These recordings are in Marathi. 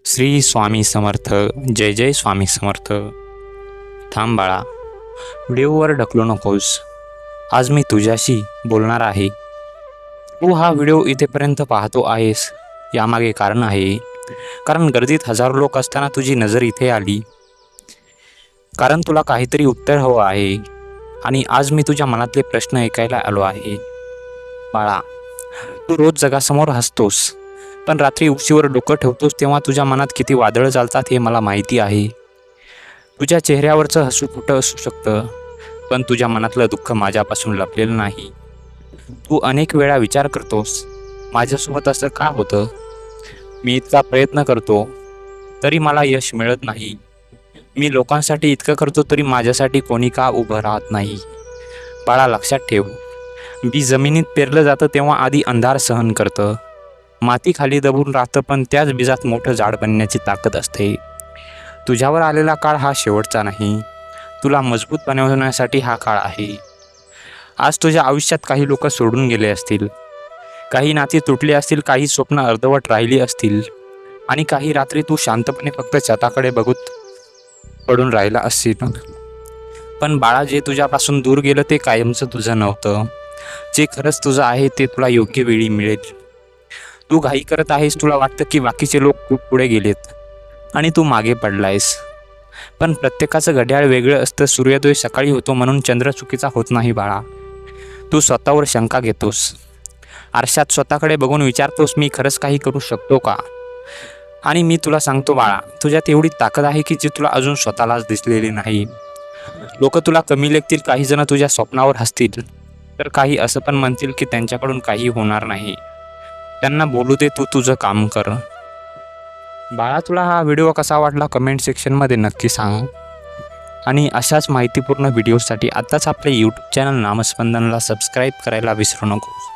श्री स्वामी समर्थ. जय जय स्वामी समर्थ. थांब बाळा, व्हिडिओवर ढकलू नकोस. आज मी तुझ्याशी बोलणार आहे. तू हा व्हिडिओ इथेपर्यंत पाहतो आहेस यामागे कारण आहे. कारण गर्दीत हजारो लोक असताना तुझी नजर इथे आली. कारण तुला काहीतरी उत्तर हवं आहे. आणि आज मी तुझ्या मनातले प्रश्न ऐकायला आलो आहे. बाळा, तू रोज जगासमोर हसतोस, पण रात्री उशीवर डोकं ठेवतोस तेव्हा तुझ्या मनात किती वादळ चालतात हे मला माहिती आहे. तुझ्या चेहऱ्यावरचं हसू खोटं असू शकतं, पण तुझ्या मनातलं दुःख माझ्यापासून लपलेलं नाही. तू अनेक वेळा विचार करतोस, माझ्यासोबत असं का होतं? मी इतका प्रयत्न करतो तरी मला यश मिळत नाही. मी लोकांसाठी इतकं करतो तरी माझ्यासाठी कोणी का उभं राहत नाही. बाळा, लक्षात ठेव, बी जमिनीत पेरलं जातं तेव्हा आधी अंधार सहन करतं, माती खाली दबून राहतं, पण त्याच बीजात मोठं झाड बनण्याची ताकद असते. तुझ्यावर आलेला काळ हा शेवटचा नाही. तुला मजबूत बनवण्यासाठी हा काळ आहे. आज तुझ्या आयुष्यात काही लोक सोडून गेले असतील, काही नाती तुटली असतील, काही स्वप्न अर्धवट राहिली असतील, आणि काही रात्री तू शांतपणे फक्त छताकडे बघत पडून राहिला असतील. पण बाळा, जे तुझ्यापासून दूर गेलं ते कायमचं तुझं नव्हतं. जे खरंच तुझं आहे ते तुला योग्य वेळी मिळेल. तू घाई करत आहेस, तुला वाटतं की बाकीचे लोक खूप पुढे गेलेत आणि तू मागे पडलायस. पण प्रत्येकाचं घड्याळ वेगळं असतं. सूर्योदय सकाळी होतो म्हणून चंद्र चुकीचा होत नाही बाळा. तू स्वतःवर शंका घेतोस, आरशात स्वतःकडे बघून विचारतोस, मी खरंच काही करू शकतो का? आणि मी तुला सांगतो बाळा, तुझ्यात एवढी ताकद आहे की जी तुला अजून स्वतःलाच दिसलेली नाही. लोक तुला कमी लेखतील, काही जण तुझ्या स्वप्नावर हसतील, तर काही असं पण म्हणतील की त्यांच्याकडून काही होणार नाही. त्यांना बोलू दे, तू तुझं काम कर. बाळा, तुला हा व्हिडिओ कसा वाटला कमेंट सेक्शनमध्ये नक्की सांग. आणि अशाच माहितीपूर्ण व्हिडिओसाठी आत्ताच आपले यूट्यूब चॅनल नामस्पंदनला सबस्क्राईब करायला विसरू नकोस.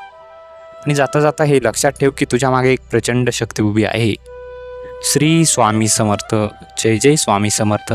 आणि जाता जाता हे लक्षात ठेव की तुझ्या मागे एक प्रचंड शक्ती उभी आहे. श्री स्वामी समर्थ. जय जय स्वामी समर्थ.